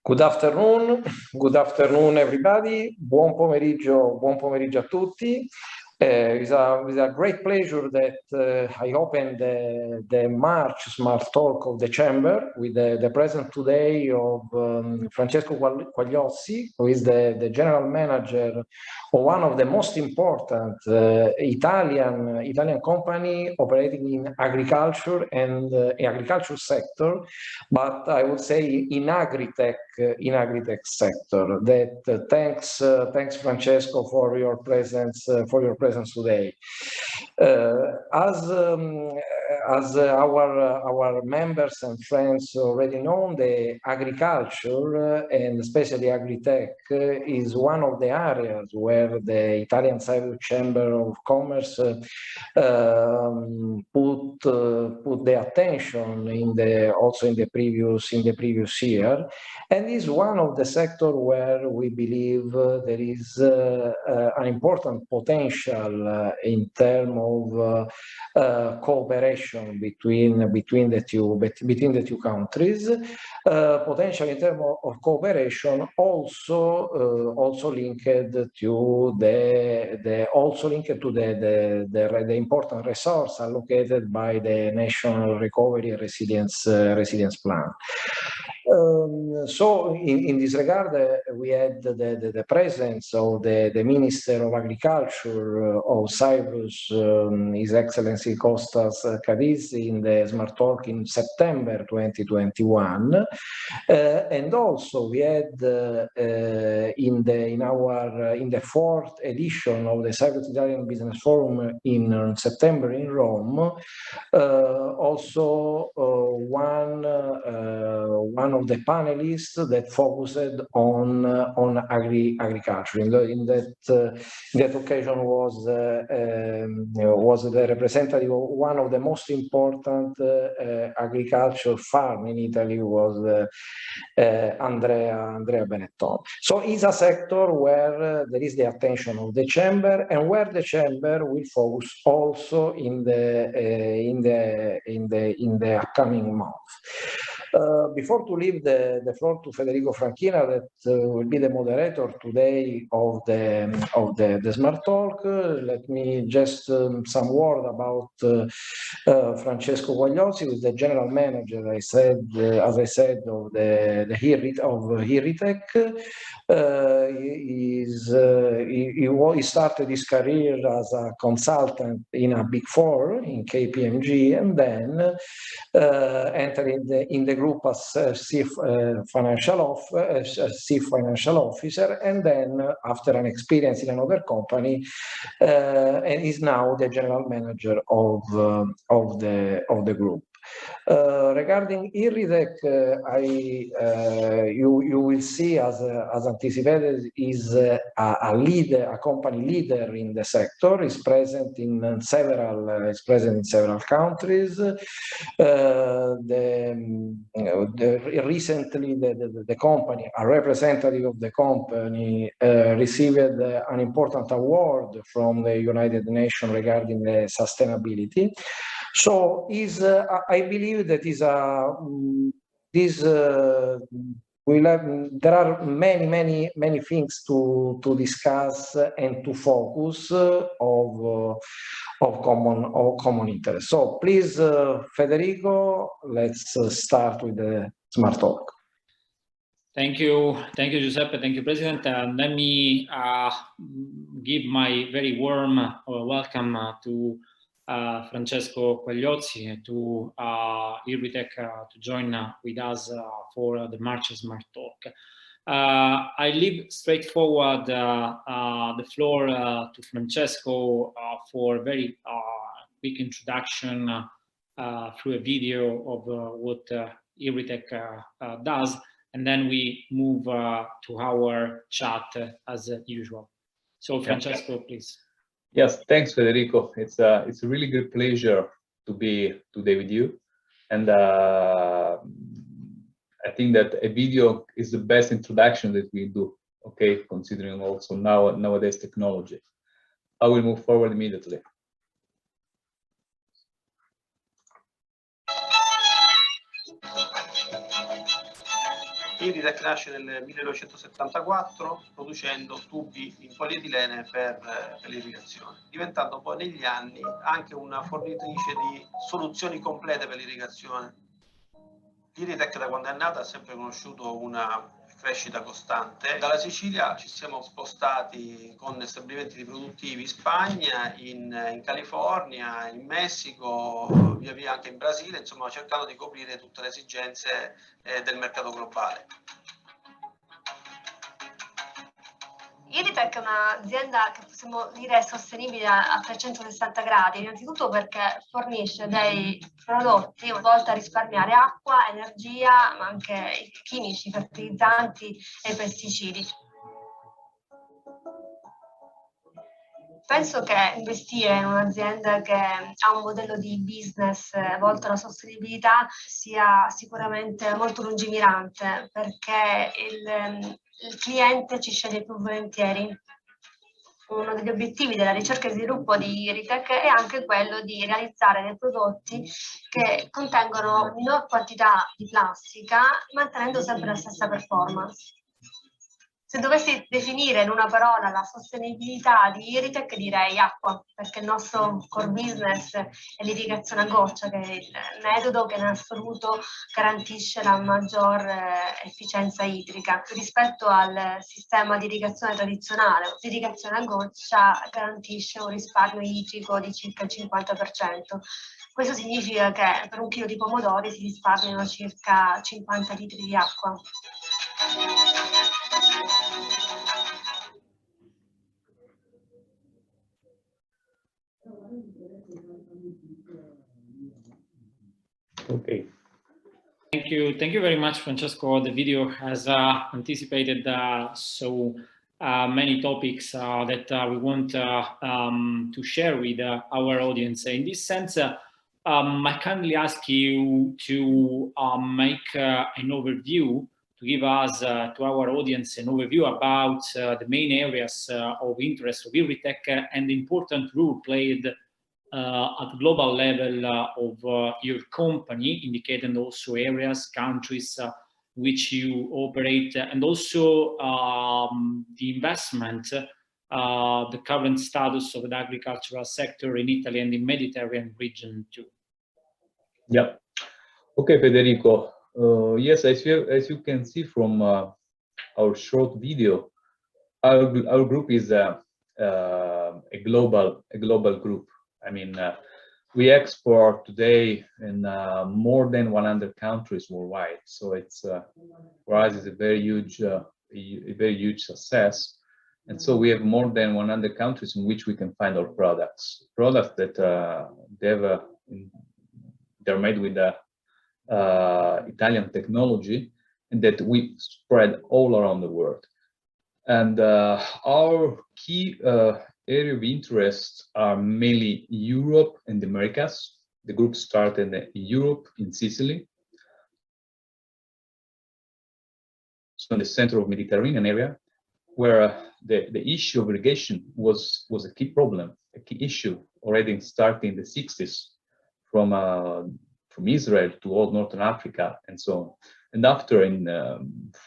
Good afternoon everybody. Buon pomeriggio a tutti. It's a great pleasure that I opened the March Smart Talk of the Chamber with the presence today of Francesco Quagliozzi, who is the General Manager of one of the most important Italian company operating in agriculture and agriculture sector, but I would say in Agri-Tech sector. That thanks Francesco for your presence today. As our members and friends already know, the agriculture and especially Agri-Tech is one of the areas where the Italian-Cypriot Chamber of Commerce put the attention also in the previous year, and is one of the sector where we believe there is an important potential in terms of cooperation between the two countries. Potential in terms of cooperation also linked to the important resource allocated by the National Recovery and Resilience Plan. So in this regard, we had the presence of the Minister of Agriculture of Cyprus, His Excellency Kostas Kadis, in the Smart Talk in September 2021, and also we had in the fourth edition of the Cyprus Italian Business Forum in September in Rome, also one of the panelists that focused on agriculture. In that occasion was the representative of one of the most important agriculture farm in Italy, was Andrea Benetton. So it's a sector where there is the attention of the chamber, and where the chamber will focus also in the upcoming month. Before to leave the floor to Federico Franchina, that will be the moderator today of the Smart Talk, let me just some word about Francesco Quagliozzi, who is the General Manager, as I said, of Irritec. He started his career as a consultant in a Big Four in KPMG, and then entered in the group as Chief Financial Officer, and then after an experience in another company, and is now the General Manager of the group. Regarding Irritec, you will see, as anticipated, is a company leader in the sector. Is present in several countries. Recently, the company, a representative of the company, received an important award from the United Nations regarding the sustainability. So I believe that there are many things to discuss and to focus of common interest. So please, Federico, let's start with the Smart Talk. Thank you, Giuseppe. Thank you, President. Let me give my very warm welcome to Francesco Quagliozzi, to Irritec, to join with us for the March Smart Talk. I leave straightforward the floor to Francesco for a very quick introduction through a video of what Irritec does, and then we move to our chat as usual. So Francesco, please. Yes, thanks, Federico. It's a really good pleasure to be today with you, and I think that a video is the best introduction that we do. Okay, considering also nowadays technology. I will move forward immediately. Irritec nasce nel 1974 producendo tubi in polietilene per l'irrigazione, diventando poi negli anni anche una fornitrice di soluzioni complete per l'irrigazione. Irritec da quando è nata ha sempre conosciuto una crescita costante. Dalla Sicilia ci siamo spostati con stabilimenti di produttivi in Spagna, in California, in Messico, via via anche in Brasile, insomma cercando di coprire tutte le esigenze del mercato globale. Irritec è un'azienda che possiamo dire sostenibile a 360 gradi, innanzitutto perché fornisce dei prodotti volti a risparmiare acqua, energia, ma anche chimici, fertilizzanti e pesticidi. Penso che investire in un'azienda che ha un modello di business volto alla sostenibilità sia sicuramente molto lungimirante, perché il cliente ci sceglie più volentieri. Uno degli obiettivi della ricerca e sviluppo di Irritec è anche quello di realizzare dei prodotti che contengono minor quantità di plastica, mantenendo sempre la stessa performance. Se dovessi definire in una parola la sostenibilità di Irritec, direi acqua, perché il nostro core business è l'irrigazione a goccia, che è il metodo che in assoluto garantisce la maggior efficienza idrica. Rispetto al sistema di irrigazione tradizionale, l'irrigazione a goccia garantisce un risparmio idrico di circa il 50%. Questo significa che per un chilo di pomodori si risparmiano circa 50 litri di acqua. Okay. Thank you very much, Francesco. The video has anticipated so many topics that we want to share with our audience. In this sense, I kindly ask you to make an overview, to give us, to our audience, an overview about the main areas of interest of Irritec and the important role played at global level of your company, indicating also areas, countries which you operate, and also the investment, the current status of the agricultural sector in Italy and the Mediterranean region too. Yeah. Okay, Federico. Yes, as you can see from our short video, our group is a global group. I mean, we export today in more than 100 countries worldwide. So it's for us is a very huge success. And so we have more than 100 countries in which we can find our products that they're made with Italian technology, and that we spread all around the world. And our key area of interest are mainly Europe and the Americas. The group started in Europe, in Sicily, so in the center of Mediterranean area, where the issue of irrigation was a key problem, a key issue already starting in the 60s from Israel to all Northern Africa and so on. And after, in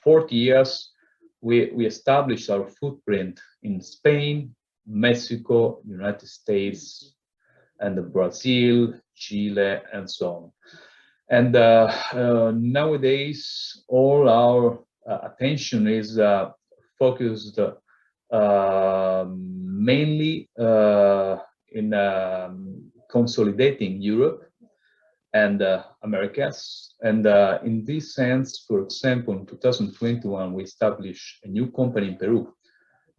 40 years, we established our footprint in Spain, Mexico, United States, and Brazil, Chile, and so on. And nowadays, all our attention is focused mainly in consolidating Europe and Americas. And in this sense, for example, in 2021, we established a new company in Peru,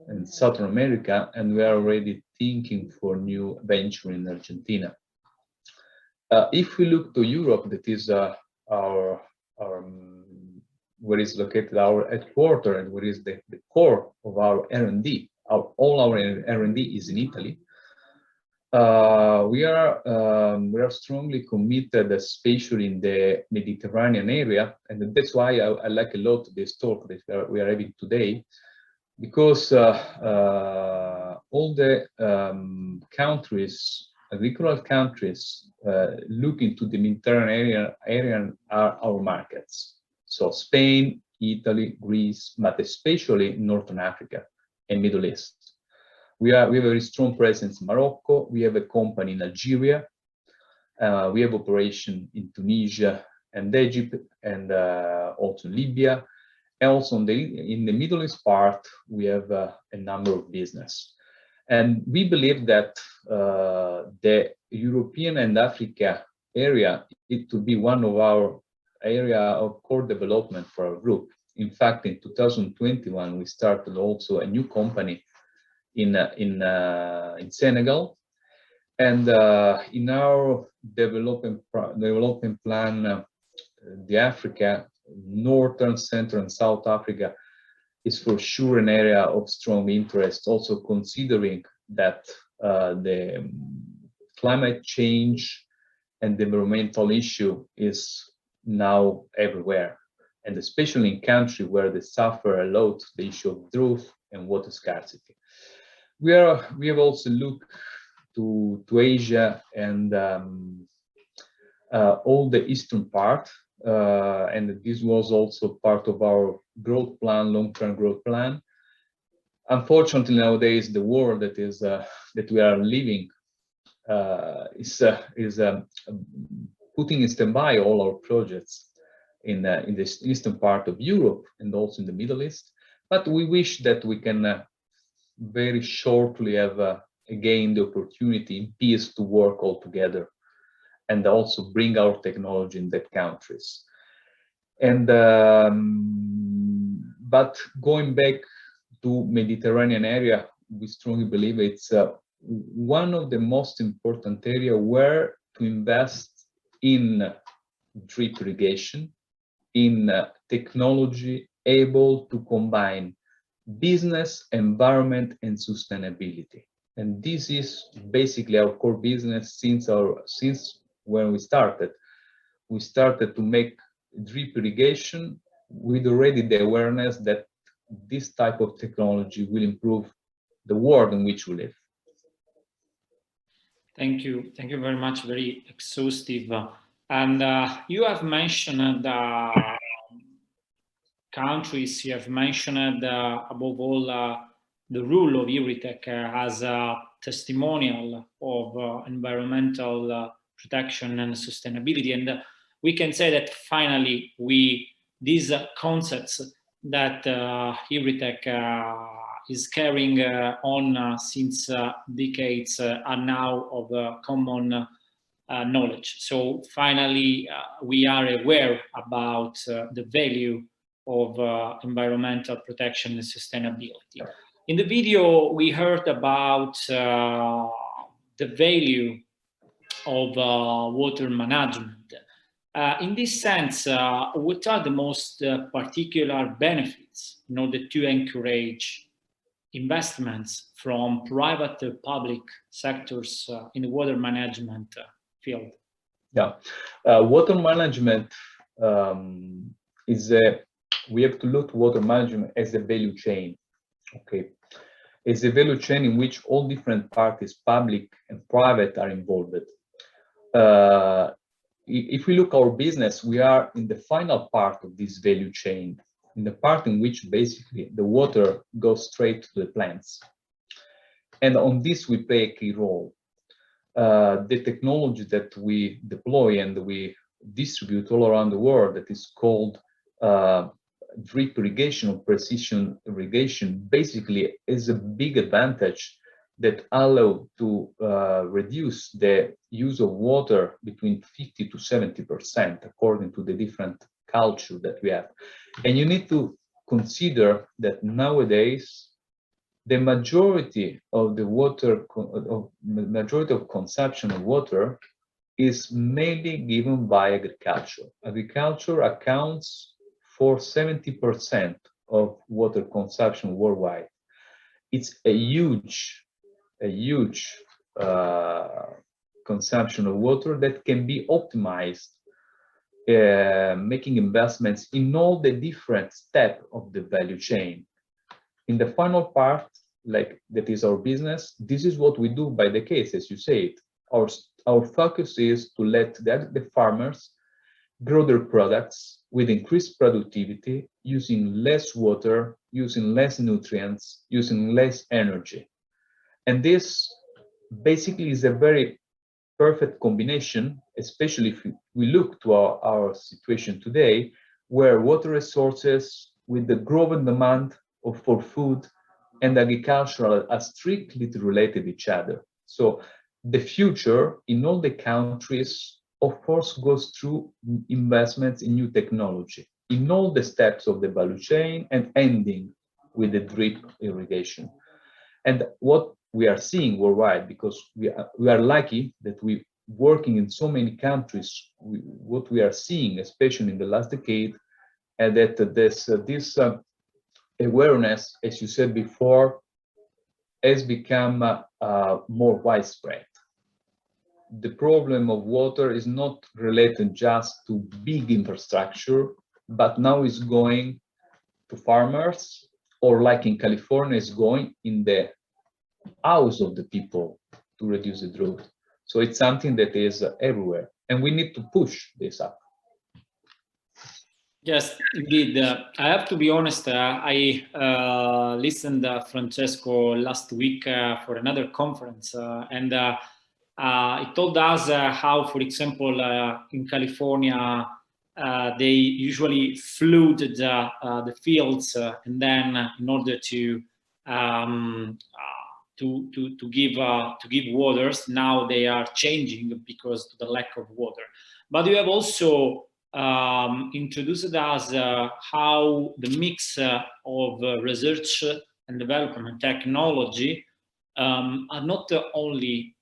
in Southern America, and we are already thinking for new venture in Argentina. If we look to Europe, that is where is located our headquarters and where is the core of our R&D. All our R&D is in Italy. We are strongly committed, especially in the Mediterranean area, and that's why I like a lot this talk that we are having today, because all the countries, agricultural countries, looking to the Mediterranean area are our markets. So Spain, Italy, Greece, but especially Northern Africa and Middle East. We have a very strong presence in Morocco. We have a company in Algeria. We have operation in Tunisia and Egypt, and also Libya. And also in the Middle East part, we have a number of business. And we believe that the European and Africa area, it to be one of our area of core development for our group. In fact, in 2021, we started also a new company in Senegal. And in our development plan, the Africa, Northern, Central, and South Africa is for sure an area of strong interest, also considering that the climate change and the environmental issue is now everywhere, and especially in countries where they suffer a lot the issue of drought and water scarcity. We have also looked to Asia and all the eastern part, and this was also part of our growth plan, long-term growth plan. Unfortunately, nowadays the world that is that we are living is putting in standby all our projects in the eastern part of Europe and also in the Middle East. But we wish that we can very shortly have again the opportunity in peace to work all together and also bring our technology in that countries. And but going back to Mediterranean area, we strongly believe it's one of the most important area where to invest in drip irrigation, in technology able to combine business, environment, and sustainability. And this is basically our core business since when we started. We started to make drip irrigation with already the awareness that this type of technology will improve the world in which we live. Thank you very much. Very exhaustive. And you have mentioned countries. You have mentioned above all the rule of Irritec as a testimonial of environmental protection and sustainability. And we can say that finally these concepts that Irritec is carrying on since decades are now of common knowledge. So finally, we are aware about the value of environmental protection and sustainability. In the video, we heard about the value of water management. In this sense, what are the most particular benefits in order to encourage investments from private to public sectors in the water management field? Yeah, water management we have to look at water management as a value chain. Okay, it's a value chain in which all different parties, public and private, are involved. If we look at our business, we are in the final part of this value chain, in the part in which basically the water goes straight to the plants. And on this, we play a key role. The technology that we deploy and we distribute all around the world, that is called drip irrigation or precision irrigation, basically is a big advantage that allow to reduce the use of water between 50 to 70% according to the different culture that we have. And you need to consider that nowadays the majority of the water, majority of consumption of water is mainly given by agriculture. Agriculture accounts for 70% of water consumption worldwide. It's a huge consumption of water that can be optimized, making investments in all the different steps of the value chain. In the final part, like that is our business, this is what we do by the case, as you said. Our focus is to let the farmers broader products with increased productivity, using less water, using less nutrients, using less energy. And this basically is a very perfect combination, especially if we look to our situation today, where water resources with the growing demand for food and agriculture are strictly related to each other. So the future in all the countries, of course, goes through investments in new technology, in all the steps of the value chain and ending with the drip irrigation. And what we are seeing worldwide, because we are lucky that we working in so many countries, what we are seeing, especially in the last decade, and that this awareness, as you said before, has become more widespread. The problem of water is not related just to big infrastructure, but now is going to farmers, or like in California, is going in the house of the people to reduce the drought. So it's something that is everywhere, and we need to push this up. Yes, indeed. I have to be honest, I listened to Francesco last week for another conference, and he told us how, for example, in California, they usually flooded the fields, and then in order to give waters, now they are changing because of the lack of water. But you have also introduced us how the mix of research and development technology are not only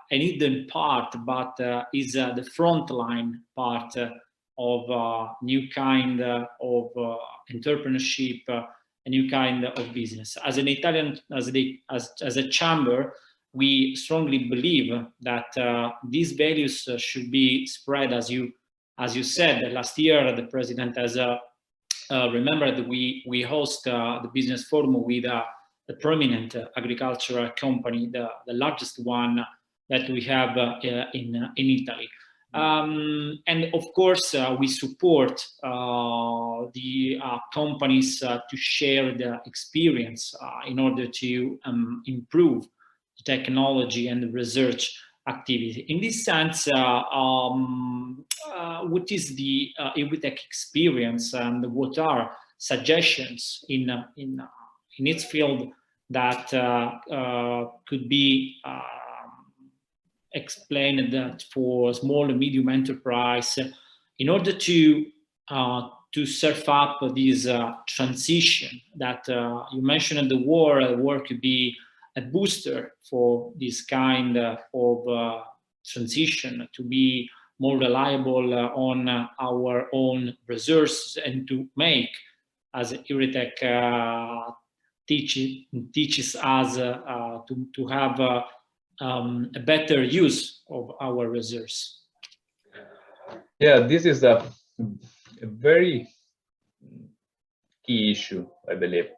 an hidden part, but is the frontline part of new kind of entrepreneurship, a new kind of business. As an Italian, as a chamber, we strongly believe that these values should be spread, as you said. Last year, the president has remembered we host the business forum with the prominent agricultural company, the largest one that we have in Italy. And of course, we support the companies to share their experience in order to improve technology and research activity. In this sense, what is the Irritec experience, and what are suggestions in its field that could be explained that for small and medium enterprise in order to surf up this transition that you mentioned? The war could be a booster for this kind of transition, to be more reliable on our own resources, and to make, as Irritec teaches us, to have a better use of our resources. Yeah, this is a very key issue, I believe.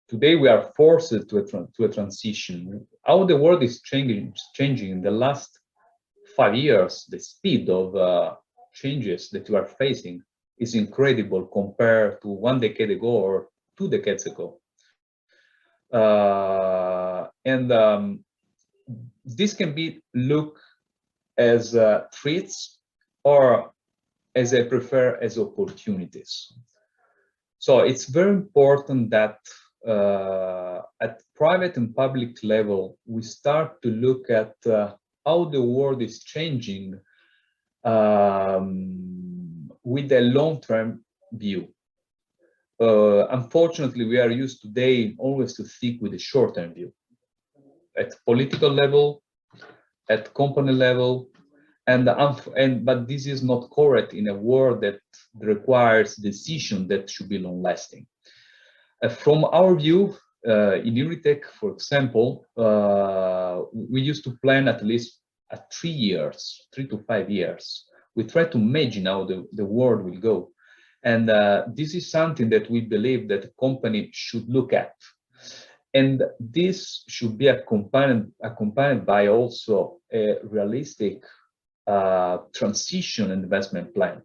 Today we are forced to a transition. How the world is changing in the last 5 years, the speed of changes that we are facing is incredible compared to 1 decade ago or 2 decades ago. This can be looked as threats, or, as I prefer, as opportunities. So it's very important that at private and public level, we start to look at how the world is changing with a long-term view. Unfortunately, we are used today always to think with a short-term view, at political level, at company level, but this is not correct in a world that requires decision that should be long-lasting. From our view, in Irritec, for example, we used to plan at least at 3 years, 3 to 5 years. We try to imagine how the world will go. And this is something that we believe that a company should look at. And this should be accompanied by also a realistic transition and investment plan,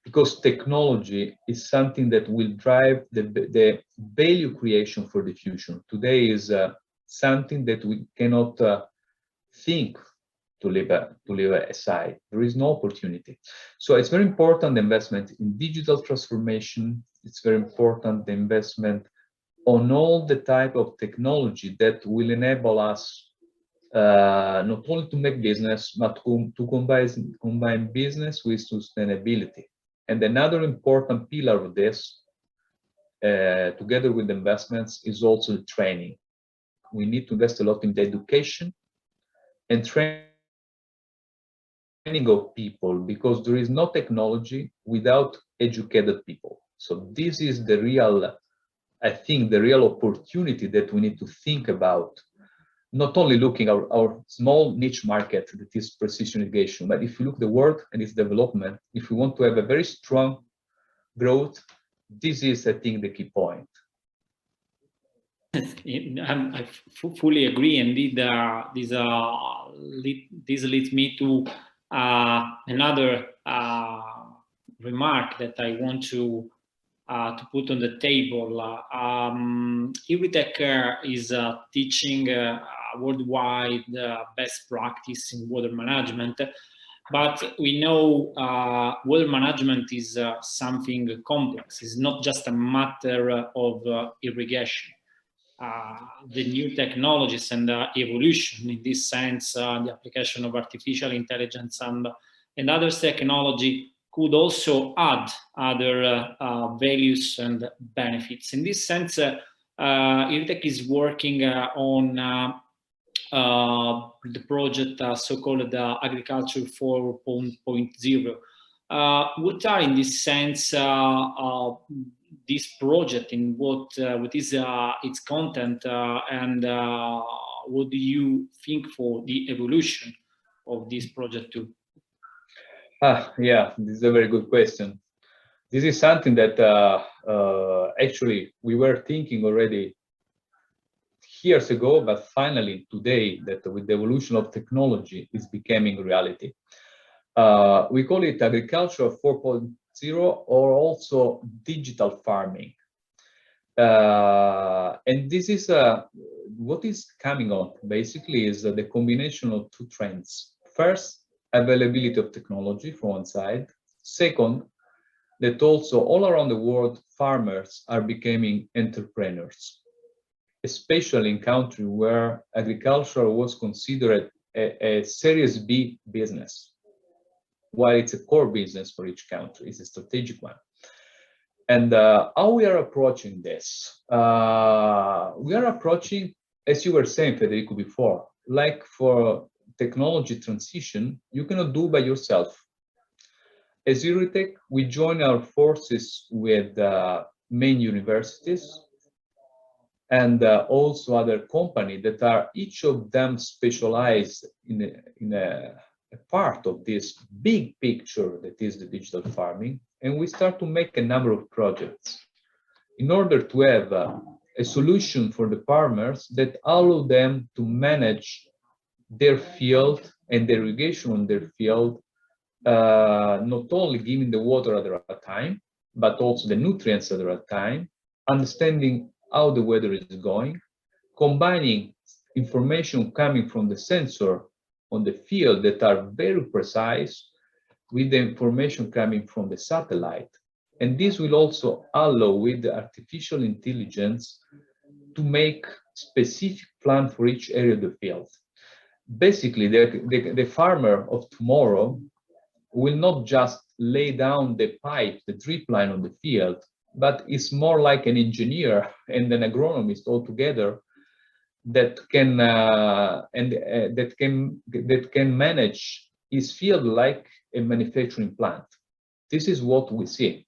because technology is something that will drive the value creation for the future. Today is something that we cannot think to leave aside. There is no opportunity. So it's very important, the investment in digital transformation. It's very important, the investment on all the type of technology that will enable us not only to make business, but to combine business with sustainability. And another important pillar of this, together with investments, is also the training. We need to invest a lot in the education and training of people, because there is no technology without educated people. So this is the real, I think, the real opportunity that we need to think about, not only looking at our small niche market that is precision irrigation, but if you look at the world and its development, if we want to have a very strong growth, this is, I think, the key point. I fully agree. Indeed, this leads me to another remark that I want to put on the table. Irritec is teaching worldwide best practice in water management, but we know water management is something complex. It's not just a matter of irrigation. The new technologies and evolution in this sense, the application of artificial intelligence and other technology could also add other values and benefits. In this sense, Irritec is working on the project so-called Agriculture 4.0. What are, in this sense, this project, in what is its content, and what do you think for the evolution of this project too? Yeah, this is a very good question. This is something that actually we were thinking already years ago, but finally today, that with the evolution of technology, is becoming reality. We call it Agriculture 4.0, or also digital farming. And this is what is coming on, basically, is the combination of two trends. First, availability of technology from one side. Second, that also all around the world, farmers are becoming entrepreneurs, especially in countries where agriculture was considered a Series B business, while it's a core business for each country. It's a strategic one. And how we are approaching this? We are approaching, as you were saying, Federico, before, like for technology transition, you cannot do by yourself. As Irritec, we join our forces with main universities and also other companies that are each of them specialized in a part of this big picture that is the digital farming. And we start to make a number of projects in order to have a solution for the farmers that allow them to manage their field and the irrigation on their field, not only giving the water at the right time, but also the nutrients at the right time, understanding how the weather is going, combining information coming from the sensor on the field that are very precise with the information coming from the satellite. And this will also allow, with the artificial intelligence, to make specific plan for each area of the field. Basically, the farmer of tomorrow will not just lay down the pipe, the drip line on the field, but is more like an engineer and an agronomist altogether that can that can manage his field like a manufacturing plant. This is what we see.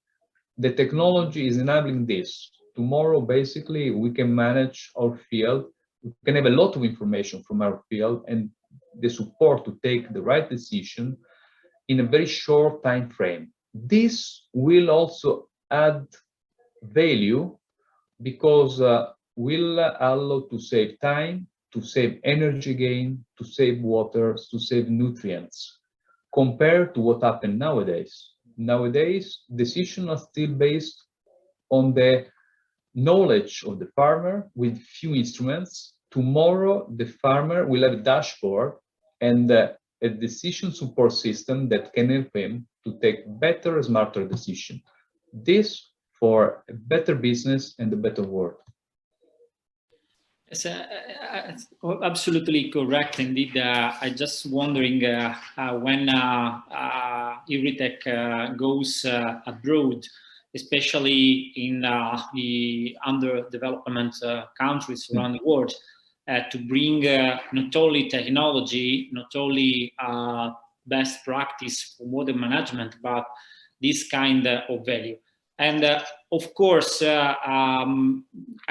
The technology is enabling this. Tomorrow, basically, we can manage our field. We can have a lot of information from our field and the support to take the right decision in a very short time frame. This will also add value because will allow to save time, to save energy gain, to save water, to save nutrients, compared to what happened nowadays. Nowadays, decisions are still based on the knowledge of the farmer with few instruments. Tomorrow, the farmer will have a dashboard and a decision support system that can help him to take better, smarter decisions. This for a better business and a better world. It's absolutely correct. Indeed, I just wondering when Irritec goes abroad, especially in the underdevelopment countries around the world, to bring not only technology, not only best practice for water management, but this kind of value. And of course,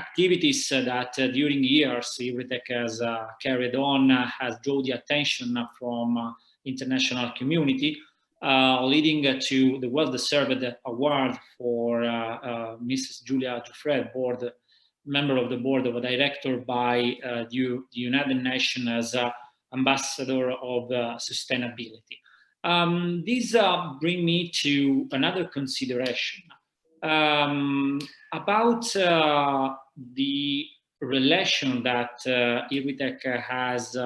activities that during years Irritec has carried on has drawn the attention from international community, leading to the well-deserved award for Mrs. Julia Giuffre, member of the board of director by the United Nations as ambassador of sustainability. This brings me to another consideration. About the relation that Irritec has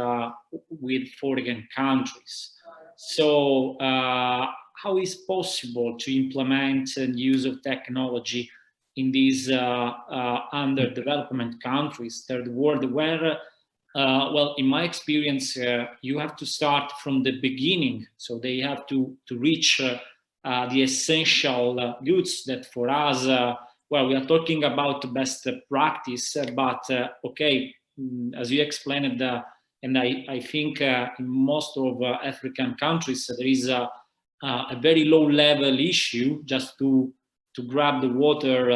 with foreign countries. So how is possible to implement and use of technology in these underdevelopment countries, third world, where, well, in my experience, you have to start from the beginning. So they have to reach the essential goods that for us, well, we are talking about best practice, but okay, as you explained, and I think in most of African countries, there is a very low level issue just to grab the water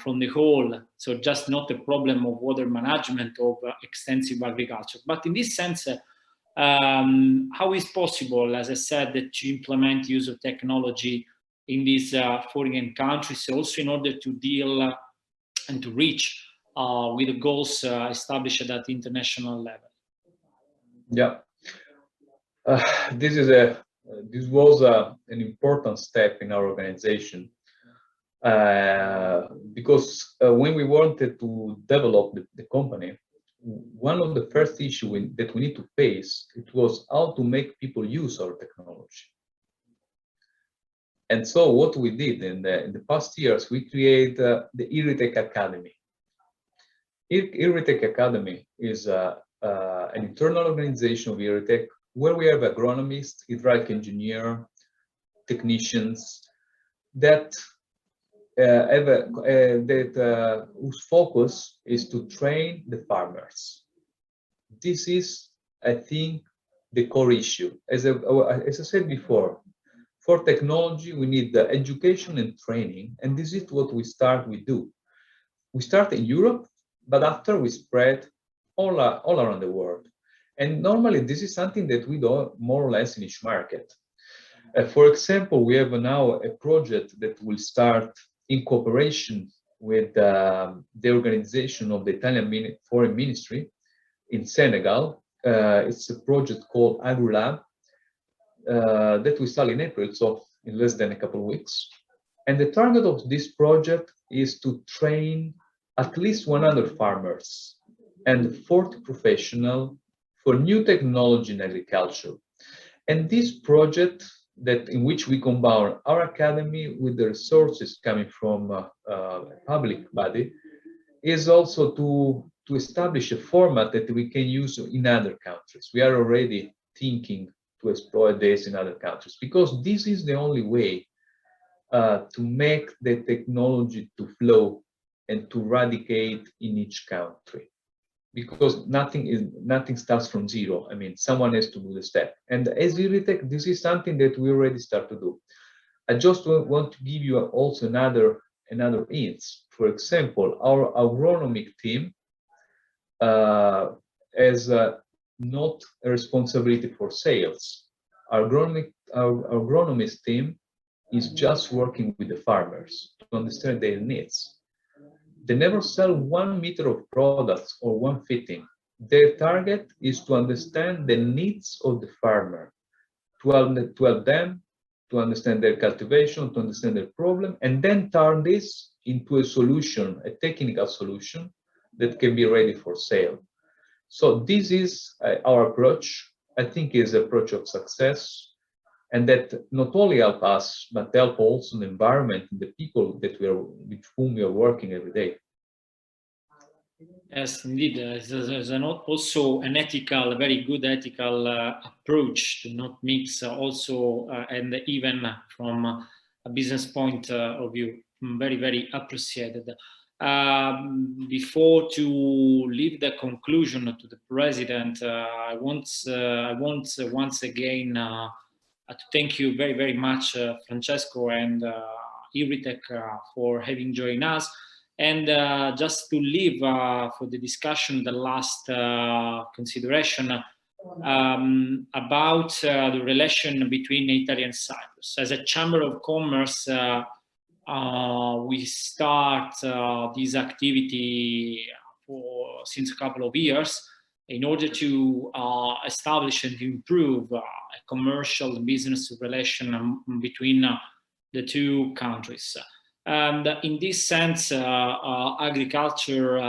from the hole. So just not a problem of water management of extensive agriculture. But in this sense, how is possible, as I said, to implement use of technology in these foreign countries, also in order to deal and to reach with the goals established at that international level? Yeah, this was an important step in our organization because when we wanted to develop the company, one of the first issues that we need to face, it was how to make people use our technology. And so what we did in the past years, we created the Irritec Academy. Irritec Academy is an internal organization of Irritec where we have agronomists, hydraulic engineer, technicians that whose focus is to train the farmers. This is, I think, the core issue. As I said before, for technology, we need the education and training, and this is what we do. We start in Europe, but after we spread all around the world. And normally, this is something that we do more or less in each market. For example, we have now a project that will start in cooperation with the organization of the Italian Foreign Ministry in Senegal. It's a project called Agri-Lab that we start in April, so in less than a couple of weeks. And the target of this project is to train at least 100 farmers and 40 professionals for new technology in agriculture. And this project in which we combine our academy with the resources coming from a public body is also to establish a format that we can use in other countries. We are already thinking to exploit this in other countries because this is the only way to make the technology to flow and to eradicate in each country, because nothing starts from zero. I mean, someone has to do the step. And as Irritec, this is something that we already start to do. I just want to give you also another hints. For example, our agronomic team has not a responsibility for sales. Our agronomist team is just working with the farmers to understand their needs. they never sell 1 meter of products or one fitting. Their target is to understand the needs of the farmer, to help them to understand their cultivation, to understand their problem, and then turn this into a solution, a technical solution that can be ready for sale. So this is our approach. I think is an approach of success, and that not only help us, but help also the environment and the people that with whom we are working every day. Yes, indeed. There's also an ethical, a very good ethical approach to not mix also, and even from a business point of view, very, very appreciated. Before to leave the conclusion to the president, I want once again to thank you very, very much, Francesco and Irritec, for having joined us. And just to leave for the discussion, the last consideration about the relation between Italy and Cyprus. As a Chamber of Commerce, we start this activity since a couple of years in order to establish and improve a commercial business relation between the two countries. And in this sense, agriculture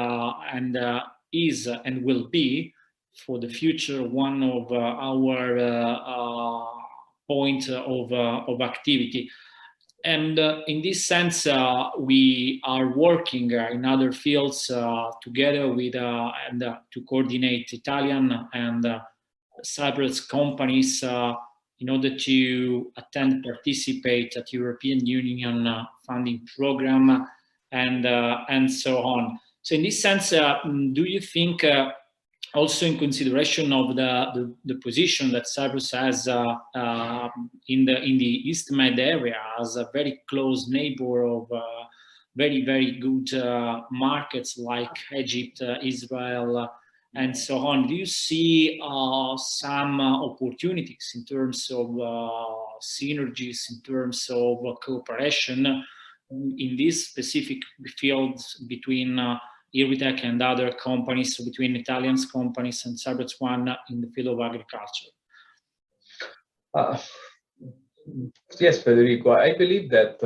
is and will be for the future one of our point of activity. And in this sense, we are working in other fields together with and to coordinate Italian and Cyprus companies in order to participate at European Union funding program and so on. So in this sense, do you think also in consideration of the position that Cyprus has in the East Med area as a very close neighbor of very, very good markets like Egypt, Israel, and so on, do you see some opportunities in terms of synergies, in terms of cooperation in these specific fields between Irritec and other companies, between Italian companies and Cyprus one in the field of agriculture? Yes, Federico, I believe that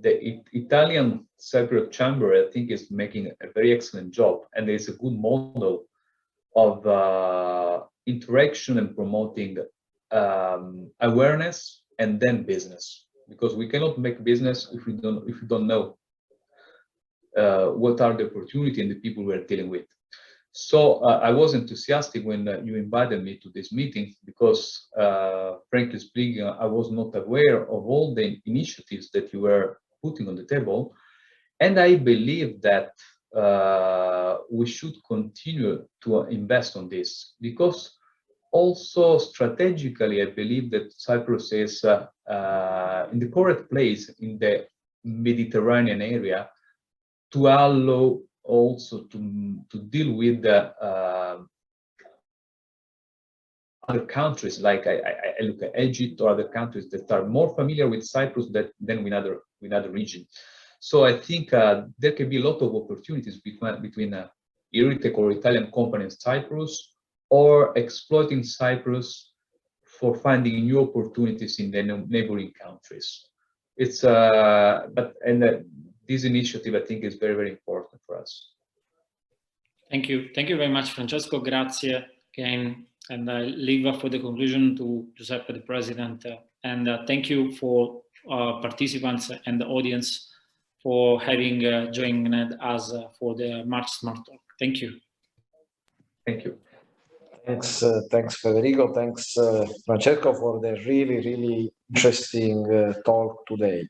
the Italian-Cypriot Chamber, I think, is making a very excellent job, and it's a good model of interaction and promoting awareness and then business, because we cannot make business if we don't know what are the opportunity and the people we are dealing with. So I was enthusiastic when you invited me to this meeting, because frankly speaking, I was not aware of all the initiatives that you were putting on the table. And I believe that we should continue to invest on this, because also strategically, I believe that Cyprus is in the correct place in the Mediterranean area to allow also to deal with other countries, like I look at Egypt or other countries that are more familiar with Cyprus than with other regions. So I think there can be a lot of opportunities between Irritec or Italian company in Cyprus, or exploiting Cyprus for finding new opportunities in the neighboring countries. It's this initiative, I think, is very, very important for us. Thank you very much, Francesco. Grazie again, and I leave for the conclusion to Giuseppe, the president, and thank you for participants and the audience for having joined us for the March Smart Talk. Thank you. Thank you. Thanks, Federico. Thanks, Francesco, for the really, really interesting talk today.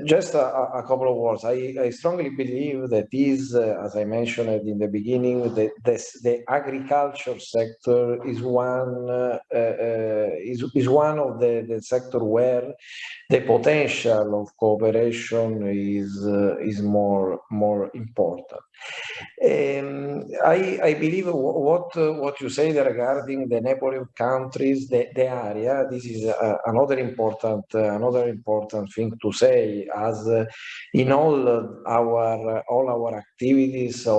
Just a couple of words. I strongly believe that is, as I mentioned in the beginning, the agriculture sector is one of the sector where the potential of cooperation is more important. I believe what you said regarding the neighboring countries, the area. This is another important thing to say. As in all our activities, in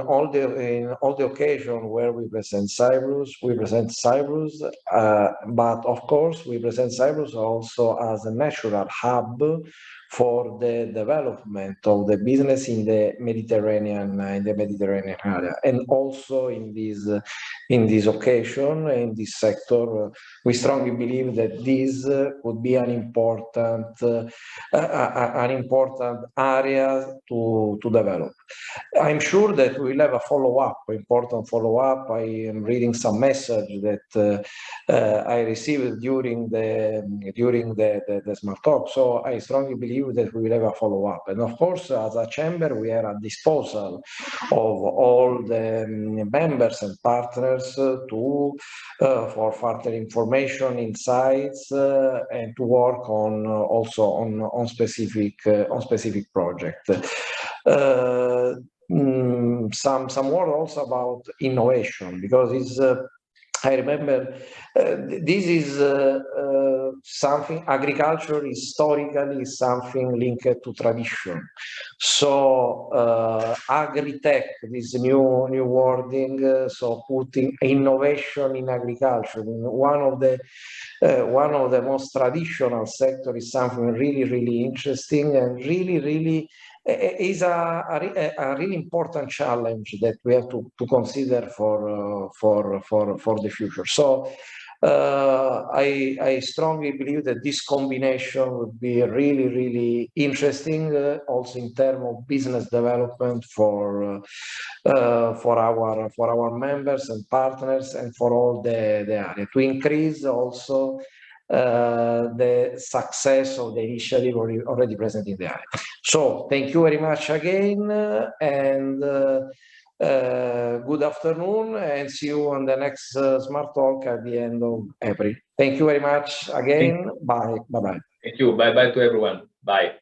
all the occasion where we present Cyprus, but of course we present Cyprus also as a natural hub for the development of the business in the Mediterranean area, and also in this occasion, in this sector, we strongly believe that this would be an important area to develop. I'm sure that we'll have a important follow-up. I am reading some message that I received during the smart talk. So I strongly believe that we will have a follow-up. And of course, as a chamber, we are at disposal of all the members and partners for further information, insights, and to work on specific projects. Some word also about innovation, because I remember this is something. Agriculture historically is something linked to tradition. So Agri-Tech, this new wording, so putting innovation in agriculture, one of the most traditional sectors, is something really interesting and really is a really important challenge that we have to consider for the future. So I strongly believe that this combination would be really interesting, also in terms of business development for our members and partners, and for all the area, to increase also the success of the initiative already present in the area. So thank you very much again, and good afternoon, and see you on the next Smart Talk at the end of April. Thank you very much again. Bye. Bye-bye. Thank you. Bye-bye to everyone. Bye.